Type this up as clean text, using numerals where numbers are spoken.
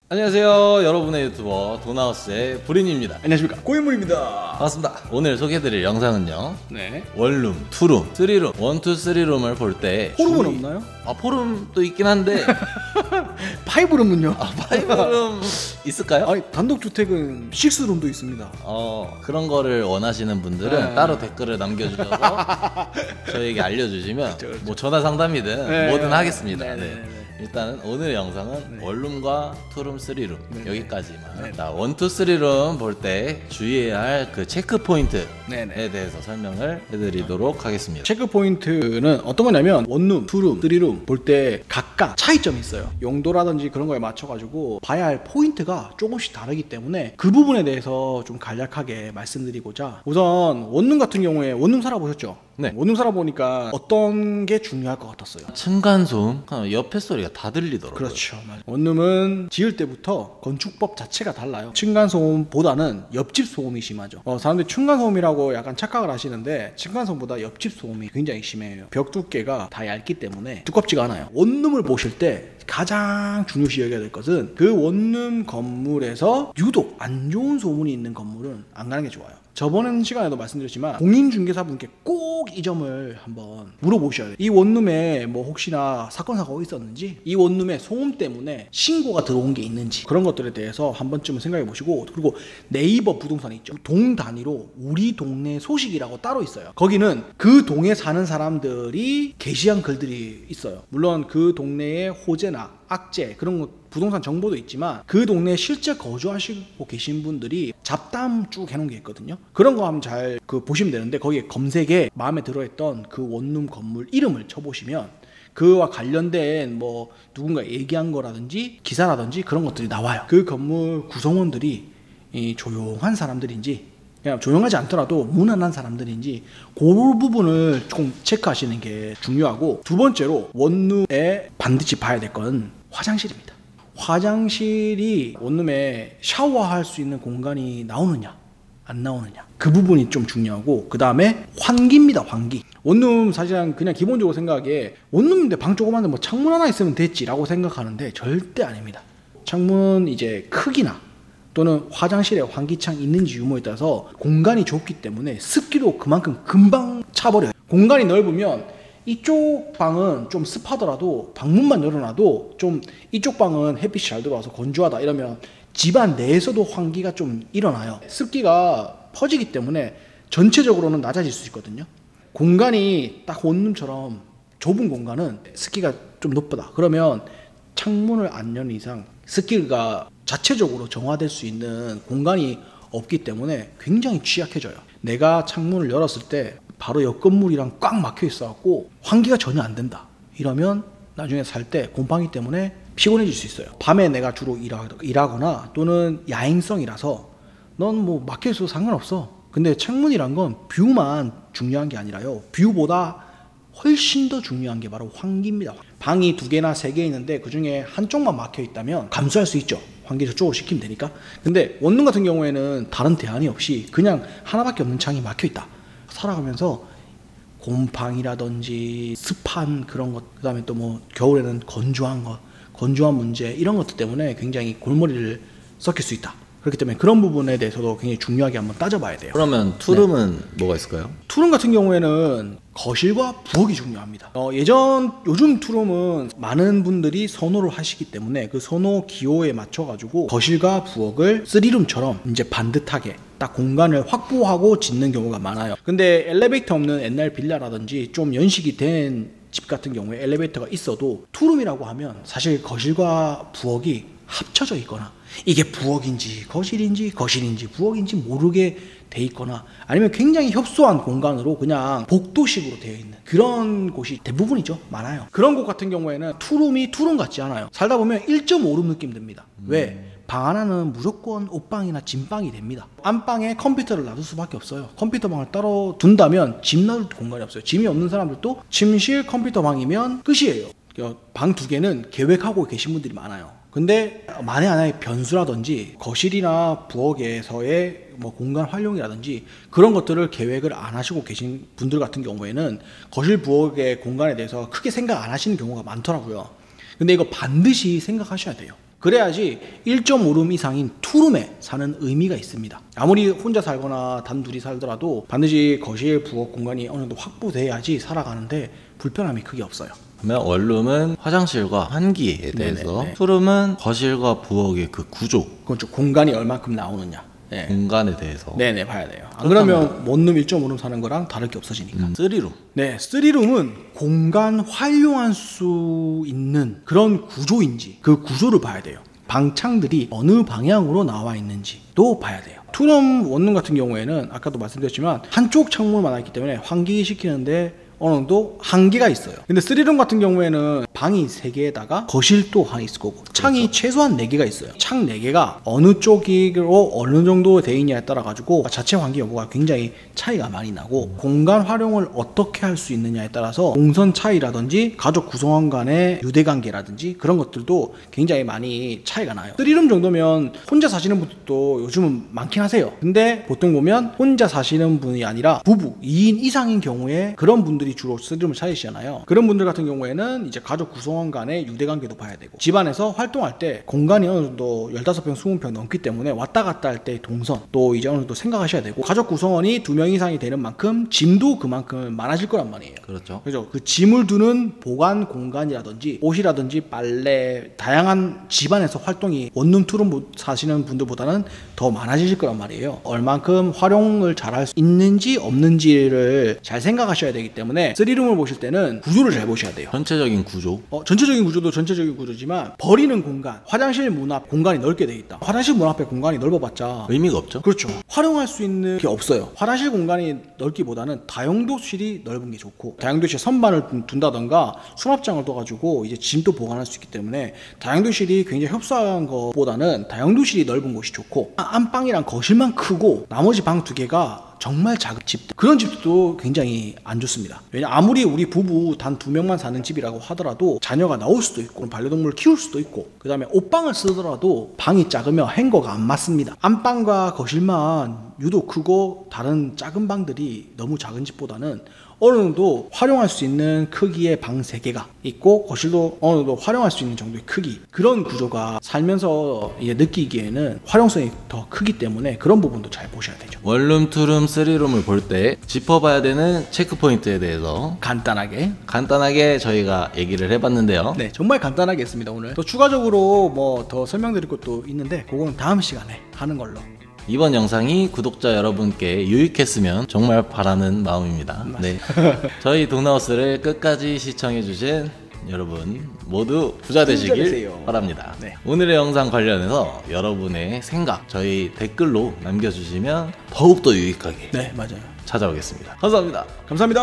안녕하세요, 여러분의 유튜버 도나우스의 브린입니다. 안녕하십니까, 고인물입니다. 반갑습니다. 오늘 소개해드릴 영상은요, 네. 원룸, 투룸, 쓰리룸, 원투 쓰리룸을 볼 때 포룸은 없나요? 포룸도 있긴 한데 파이브룸은요? 파이브룸 있을까요? 아니, 단독주택은 식스룸도 있습니다. 그런 거를 원하시는 분들은 네. 따로 댓글을 남겨주셔서 저희에게 알려주시면 그렇죠. 뭐 전화 상담이든 네. 뭐든 하겠습니다. 네, 네. 네, 네. 일단은 오늘 영상은 네. 원룸과 투룸, 쓰리룸 네, 네. 여기까지만. 네. 자, 원투, 쓰리룸 볼 때 주의해야 할 그 체크 포인트에 네, 네. 대해서 설명을 해드리도록 하겠습니다. 체크 포인트는 어떤 거냐면 원룸, 투룸, 쓰리룸 볼 때 각각 차이점이 있어요. 용도라든지 그런 거에 맞춰가지고 봐야 할 포인트가 조금씩 다르기 때문에 그 부분에 대해서 좀 간략하게 말씀드리고자, 우선 원룸 같은 경우에 원룸 살아보셨죠? 네. 원룸 살아보니까 어떤 게 중요할 것 같았어요? 층간소음, 옆에 소리가 다 들리더라고요. 그렇죠. 맞아요. 원룸은 지을 때부터 건축법 자체가 달라요. 층간소음보다는 옆집 소음이 심하죠. 사람들이 층간소음이라고 약간 착각을 하시는데 층간소음보다 옆집 소음이 굉장히 심해요. 벽 두께가 다 얇기 때문에 두껍지가 않아요. 원룸을 보실 때 가장 중요시 여겨야 될 것은 그 원룸 건물에서 유독 안 좋은 소문이 있는 건물은 안 가는 게 좋아요. 저번 시간에도 말씀드렸지만 공인중개사분께 꼭 이 점을 한번 물어보셔야 돼요. 이 원룸에 뭐 혹시나 사건 사고가 있었는지, 이 원룸에 소음 때문에 신고가 들어온 게 있는지, 그런 것들에 대해서 한 번쯤은 생각해 보시고, 그리고 네이버 부동산 있죠. 동 단위로 우리 동네 소식이라고 따로 있어요. 거기는 그 동에 사는 사람들이 게시한 글들이 있어요. 물론 그 동네의 호재나 악재, 그런 거 부동산 정보도 있지만 그 동네에 실제 거주하시고 계신 분들이 잡담 쭉 해놓은 게 있거든요. 그런 거 한번 잘 보시면 되는데, 거기에 검색에 마음에 들어했던 그 원룸 건물 이름을 쳐보시면 그와 관련된 뭐 누군가 얘기한 거라든지 기사라든지 그런 것들이 나와요. 그 건물 구성원들이 조용한 사람들인지, 그냥 조용하지 않더라도 무난한 사람들인지, 그 부분을 조금 체크하시는 게 중요하고, 두 번째로 원룸에 반드시 봐야 될 건 화장실입니다. 화장실이 원룸에 샤워할 수 있는 공간이 나오느냐 안 나오느냐, 그 부분이 좀 중요하고, 그 다음에 환기입니다. 환기. 원룸 사실은 그냥 기본적으로 생각하기에 원룸인데 방 조그만데 뭐 창문 하나 있으면 됐지라고 생각하는데 절대 아닙니다. 창문 이제 크기나 또는 화장실에 환기창 있는지 유무에 따라서 공간이 좁기 때문에 습기도 그만큼 금방 차버려요. 공간이 넓으면 이쪽 방은 좀 습하더라도 방문만 열어놔도 좀 이쪽 방은 햇빛이 잘 들어와서 건조하다 이러면 집안 내에서도 환기가 좀 일어나요. 습기가 퍼지기 때문에 전체적으로는 낮아질 수 있거든요. 공간이 딱 원룸처럼 좁은 공간은 습기가 좀 높다. 그러면 창문을 안 여는 이상 습기가 자체적으로 정화될 수 있는 공간이 없기 때문에 굉장히 취약해져요. 내가 창문을 열었을 때 바로 옆 건물이랑 꽉 막혀 있어갖고 환기가 전혀 안 된다, 이러면 나중에 살 때 곰팡이 때문에 피곤해질 수 있어요. 밤에 내가 주로 일하거나 또는 야행성이라서 넌 뭐 막혀 있어도 상관없어. 근데 창문이란 건 뷰만 중요한 게 아니라요, 뷰보다 훨씬 더 중요한 게 바로 환기입니다. 방이 2개나 3개 있는데 그 중에 한쪽만 막혀 있다면 감수할 수 있죠. 환기 저쪽으로 시키면 되니까. 근데 원룸 같은 경우에는 다른 대안이 없이 그냥 하나밖에 없는 창이 막혀 있다. 살아가면서 곰팡이라든지 습한 그런 것, 그 다음에 또 뭐 겨울에는 건조한 것, 건조한 문제, 이런 것들 때문에 굉장히 골머리를 썩힐 수 있다. 그렇기 때문에 그런 부분에 대해서도 굉장히 중요하게 한번 따져봐야 돼요. 그러면 투룸은 뭐가 있을까요? 투룸 같은 경우에는 거실과 부엌이 중요합니다. 요즘 투룸은 많은 분들이 선호를 하시기 때문에 그 선호 기호에 맞춰가지고 거실과 부엌을 쓰리룸처럼 이제 반듯하게 딱 공간을 확보하고 짓는 경우가 많아요. 근데 엘리베이터 없는 옛날 빌라라든지 좀 연식이 된 집 같은 경우에 엘리베이터가 있어도 투룸이라고 하면 사실 거실과 부엌이 합쳐져 있거나, 이게 부엌인지 거실인지 부엌인지 모르게 돼 있거나, 아니면 굉장히 협소한 공간으로 그냥 복도식으로 되어 있는 그런 곳이 대부분이죠. 많아요. 그런 곳 같은 경우에는 투룸이 투룸 같지 않아요. 살다 보면 1.5룸 느낌 듭니다. 왜? 방 하나는 무조건 옷방이나 짐방이 됩니다. 안방에 컴퓨터를 놔둘 수밖에 없어요. 컴퓨터방을 따로 둔다면 짐 놔둘 공간이 없어요. 짐이 없는 사람들도 침실 컴퓨터방이면 끝이에요. 방 2개는 계획하고 계신 분들이 많아요. 근데 만에 하나의 변수라든지 거실이나 부엌에서의 뭐 공간 활용이라든지 그런 것들을 계획을 안 하시고 계신 분들 같은 경우에는 거실 부엌의 공간에 대해서 크게 생각 안 하시는 경우가 많더라고요. 근데 이거 반드시 생각하셔야 돼요. 그래야지 1.5룸 이상인 투룸에 사는 의미가 있습니다. 아무리 혼자 살거나 단둘이 살더라도 반드시 거실, 부엌 공간이 어느 정도 확보돼야지 살아가는데 불편함이 크게 없어요. 그러면 원룸은 화장실과 환기에 대해서, 네네네. 투룸은 거실과 부엌의 그 구조, 그건 공간이 얼만큼 나오느냐. 네. 공간에 대해서. 네네 봐야 돼요. 안 그러면 원룸 1.5룸 사는 거랑 다를 게 없어지니까. 3룸. 네, 3룸은 공간 활용할 수 있는 그런 구조인지 그 구조를 봐야 돼요. 방창들이 어느 방향으로 나와 있는지도 봐야 돼요. 투룸 원룸 같은 경우에는 아까도 말씀드렸지만 한쪽 창문만 있기 때문에 환기시키는데 어느 정도 한계가 있어요. 근데 3룸 같은 경우에는 방이 3개에다가 거실도 하나 있을 거고 창이 그렇죠. 최소한 4개가 있어요. 창 4개가 어느 쪽으로 어느 정도 돼 있냐에 따라 가지고 자체 환기 여부가 굉장히 차이가 많이 나고 공간 활용을 어떻게 할 수 있느냐에 따라서 동선 차이라든지 가족 구성원 간의 유대관계라든지 그런 것들도 굉장히 많이 차이가 나요. 3룸 정도면 혼자 사시는 분들도 요즘은 많긴 하세요. 근데 보통 보면 혼자 사시는 분이 아니라 부부 2인 이상인 경우에 그런 분들이 주로 3룸을 찾으시잖아요. 그런 분들 같은 경우에는 이제 가족 구성원 간의 유대관계도 봐야 되고 집안에서 활동할 때 공간이 어느 정도 15평, 20평 넘기 때문에 왔다 갔다 할 때 동선 또 이제 어느 정도 생각하셔야 되고 가족 구성원이 2명 이상이 되는 만큼 짐도 그만큼 많아질 거란 말이에요. 그렇죠. 그죠? 그 짐을 두는 보관 공간이라든지 옷이라든지 빨래 다양한 집안에서 활동이 원룸 투룸 사시는 분들보다는 더 많아지실 거란 말이에요. 얼만큼 활용을 잘할 수 있는지 없는지를 잘 생각하셔야 되기 때문에 3룸을 보실 때는 구조를 잘 보셔야 돼요. 전체적인 구조. 전체적인 구조도 전체적인 구조지만 버리는 공간, 화장실 문 앞 공간이 넓게 돼 있다. 화장실 문 앞에 공간이 넓어봤자 의미가 없죠. 그렇죠. 활용할 수 있는 게 없어요. 화장실 공간이 넓기보다는 다용도실이 넓은 게 좋고 다용도실 선반을 둔다던가 수납장을 둬가지고 이제 짐도 보관할 수 있기 때문에 다용도실이 굉장히 협소한 것보다는 다용도실이 넓은 곳이 좋고 안방이랑 거실만 크고 나머지 방 2개가 정말 작은 집 그런 집도 굉장히 안 좋습니다. 왜냐 아무리 우리 부부 단 2명만 사는 집이라고 하더라도 자녀가 나올 수도 있고 반려동물을 키울 수도 있고 그 다음에 옷방을 쓰더라도 방이 작으면 행거가 안 맞습니다. 안방과 거실만 유독 크고 다른 작은 방들이 너무 작은 집보다는 어느 정도 활용할 수 있는 크기의 방 3개가 있고 거실도 어느 정도 활용할 수 있는 정도의 크기 그런 구조가 살면서 이제 느끼기에는 활용성이 더 크기 때문에 그런 부분도 잘 보셔야 되죠. 원룸, 투룸, 3룸을 볼 때 짚어봐야 되는 체크포인트에 대해서 간단하게 저희가 얘기를 해봤는데요. 네, 정말 간단하게 했습니다. 오늘 또 추가적으로 뭐 더 설명드릴 것도 있는데 그거는 다음 시간에 하는 걸로. 이번 영상이 구독자 여러분께 유익했으면 정말 바라는 마음입니다. 네, 저희 동나우스를 끝까지 시청해주신 여러분 모두 부자 되시길 되세요. 바랍니다. 네. 오늘의 영상 관련해서 여러분의 생각 저희 댓글로 남겨주시면 더욱더 유익하게 네, 맞아요. 찾아오겠습니다. 감사합니다. 감사합니다.